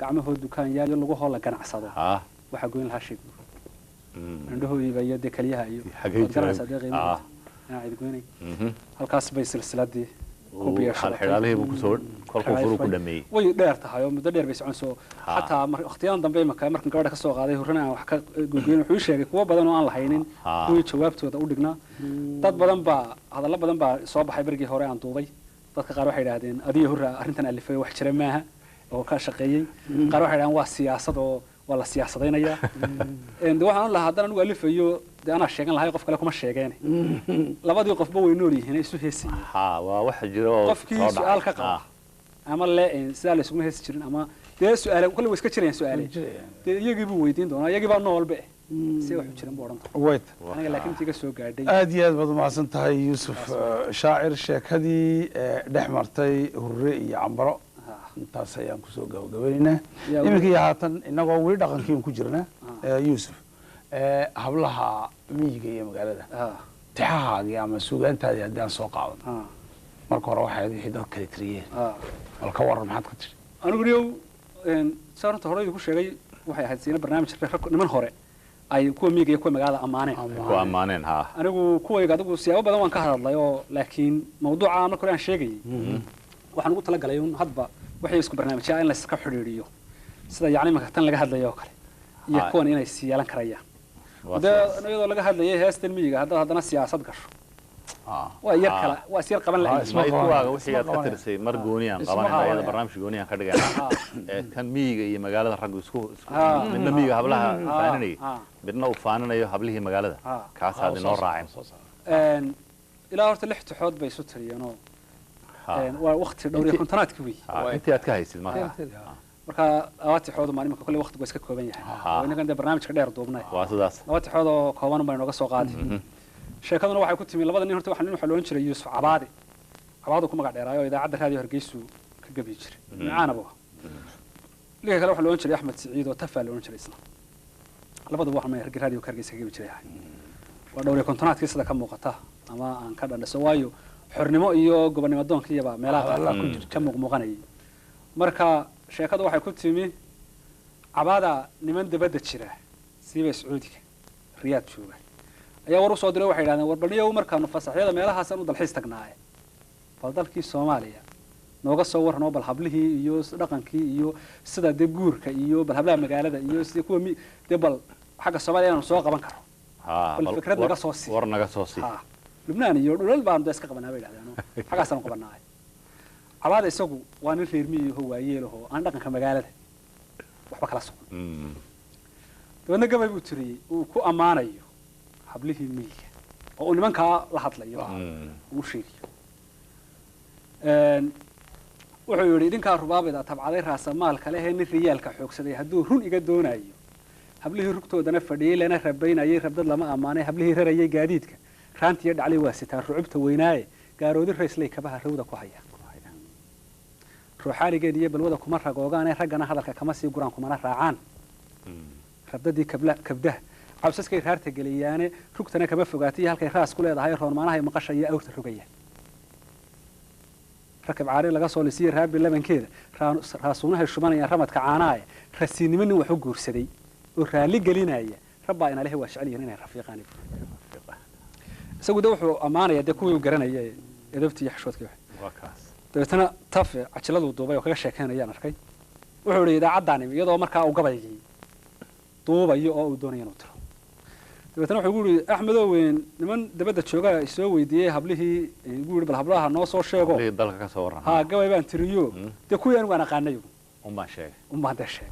gacmahooda dukaan yaal iyo lagu hoola ganacsado waxa goyn lahaa sheeg indhahooda iyo kaliyaha iyo ganacsiga qiimaha cid goynay halkaas bay silsiladii hal xidaalihii buu kusoo kolkuu furu ku dhameeyay way dheer tahay oo muddo dheer bay soconayso xataa waqtiyadan dambe markan gabadha ka soo qaaday horana wax ka gogoyn wuxuu sheegay kuwa badan oo aan lahaynin kuwii jawaabtooda u dhignaa dad badan baa hadallo badan baa soo baxay barigii hore aan duubay dadka qaar waxay yiraahdeen adiga hore arrintan alifay wax jira maaha oo ka shaqeeyay qaar waxay yiraahdeen waa siyaasad oo wala siyaasadeynaya waxaan lahaa haddana anigu alifayo أنا شيئا لهاي قف كلكم الشيئين لبعض يقف بوي نوري هنا يسوي هسي واحد جرو قف كي سؤال كقا أما لا سؤال يسمونه هسي أما ده سؤال كل ويسك تشرين سؤالي يجي بويدين دونا يجي بانول بقى سوى حشرين بورن ويت أنا لكن تيجي سوق قاعدين أديات بدو ما سنتهاي يوسف شاعر شيك هذه دحمرتي هري عمرو intaas ayaan ku soo gabagabeynaa imika haatan inagoo weli dhaqankiin ku jirna Yuusuf hablaha miyiga iyo magaalada taxahaagi ama suugaantaadii haddaan soo qaadan marka hore waxay wixii dad kale tiriyeen wal ka waran maxaad ku tiri anigu niyow saarta hore ku sheegay waxay ahayd siina barnaamij niman hore ay kuwa miyiga iyo kuwa magaalada amaaneen anigu kuwayga adigu siyaabo badan waan ka hadlay oo laakiin mawduuca marka hore aan sheegay waxaan ugu talagalay in hadba waxay isku barnaamijyada in la iska xiriiriyo sida yacni marka tan laga hadlayo kale iyo kuwan inay siyaalan karayaan iyadoo laga hadlayay heestan miyiga haddana siyaasad gasho waa yar kala waa siyar qaban lahayd ismaaciilkaaga wixii aad ka tirsay mar gooniyaan qabanayda barnaamij gooniyaan ka dhigayna kan miyiga iyo magaalada rag isku midna miyiga hablaha faaninay midna uu faaninayo hablihii magaalada kaas aad inoo raacin ilaa horta 6 taxood bay isu tiriyeenoo waa waqti dhowr kontonaadka weey intii aad ka haysid marka awaati xoodo maalin kale waqtigu iska kooban yahay oo inaga inta barnaamijka dheer duubnay waa sidaas awaati xoodo kooban baan nooga soo qaaday sheekaduna waxay ku timi labada nin horta waxaan waxa loo jiray Yuusuf Cabaadi ku magac dheeraayo idaacadda raadiyo Hargeysa ka gabi jiray macaanaba liga kale waxa loo jiray Axmed Saciid oo Tafaal loo jiray isna labada waxaan raadiyo Hargeysa ka gabi jiray waa dhowr kontonaadkii sida ka muuqata ama aan ka dhandhaso waayo xornimo iyo gobonimo doonkiiba meelaha ku jira ka muuqanay marka sheekadu waxay ku timi Cabaada niman dabada jira siiba Sacuudiga Riyaad jooga ayaa war u soo diray waxay yiraahdeen warbaniyo markaanu fasaxyada meelahaas aanu dalxiis tagnaaye bal dalkii Soomaaliya nooga soo warnoo bal hablihii iyo dhaqankii iyo sida guurka iyo bal hablaha magaalada iyo sida kuwa bal xagga Soomaaliya aanu soo qaban karo bal fikrad naga soo si war naga soo si لبنان يقولون بان داس كقبنا بيد هذا حاجة سنة قبنا هاي عبادة يسوق وان الفيرمي هو يله أنا دقن كمجالده وحبك خلاص وانا قبل بتري وكو أمانة يو حبله المية وأقول من كا لحط لي وشيء وحيوري دين كارباب إذا تبع عليه رأس مال كله إن الرجال كحوك سدي هدو هون يقدون أيو حبله ركتو دنا فدي لنا ربين أيه ربض لما أمانة حبله رأي جديدك كانت يد عليه واسطة رعبته ويناي قالوا ذي الرئيس لي كبها رودا كوهيا روحاني جديه بالوضع كمرة جوجانه رجعنا هذا كمسي يقران كمرة رعان خبدي كبده عبسس كي هرت جليانه ركتنا كبه فقاتي هالكي راس كل هذا هاي رون معناها هي مقشة أو ترقية ركب عاري لقى صول يصير هاب بالله من كذا راسونه الشمال يا رمت كعاناي رسيني منه وحق ورسدي ورالي جلينا هي ربنا عليه واشعلي هنا رفيقاني سووا دوحوا أمانة يدكوا وجرنا يدفتي يحشوت كيف دبتنا طف عشلة ودوبي وكذا شكلنا يانا ركي وحوري إذا عداني يضو مركا أو قبل يجي دوبي يو أو دوني نوتر دبتنا وحقول أحمد وين لمن دبت شوكا يسوي دي هبله يقول بالهبلها ناس وشيء ليه ضل كسورنا ها قبل يبان تريو دكوا أنا وأنا قانيو وما شيء وما ده شيء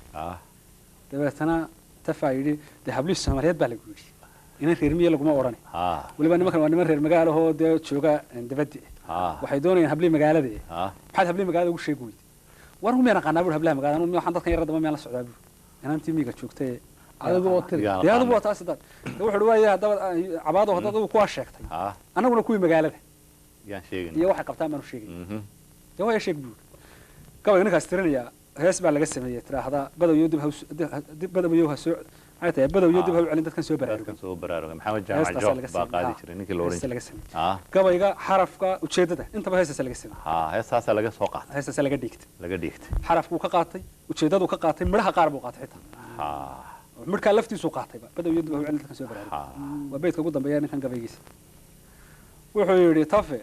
دبتنا تفايدي ده هبله السمريات بالقولي إن الرمية لقمة وراني ولا بني مكان ونمر المجال هو ده شوكا دبدي وحيدوني هبلي مجال ذي حد هبلي مجال وش يقول ورهم أنا قنابل هبلي مجال أنا مي حنطة خير رضا ما يلا سعودي أنا أنتي ميجا شوكتي هذا بوتر يا هذا بوتر أصلا ده حلوة يا ده عباده هذا ده كواش شكتي أنا أقول كوي مجال ذي يا شيء يا واحد قبطان منو شيء يا واحد شيء بقول كمان إنك استرني يا هسبع لقى السمية ترى هذا بدأ يودب بدأ يوها هاي بدو يدب هو علين dadkan soo baraarugo dadkan soo baraarugo maxamed jaamac joog baa qaadi jiray ninkii la oran jiray gabayga xarafka ujeedada intaba heesaas laga sameeyay heesaas laga soo qaatay heesaas laga dhigtay xarafku ka qaatay ujeedadu ka qaatay midhaha qaar buu qaatay xitaa midka laftiisu qaatay badda yadu wuxuu cilad ka soo baraaray waa beedka ugu dambeeya ninkan gabaygiisa wuxuu yiri tafe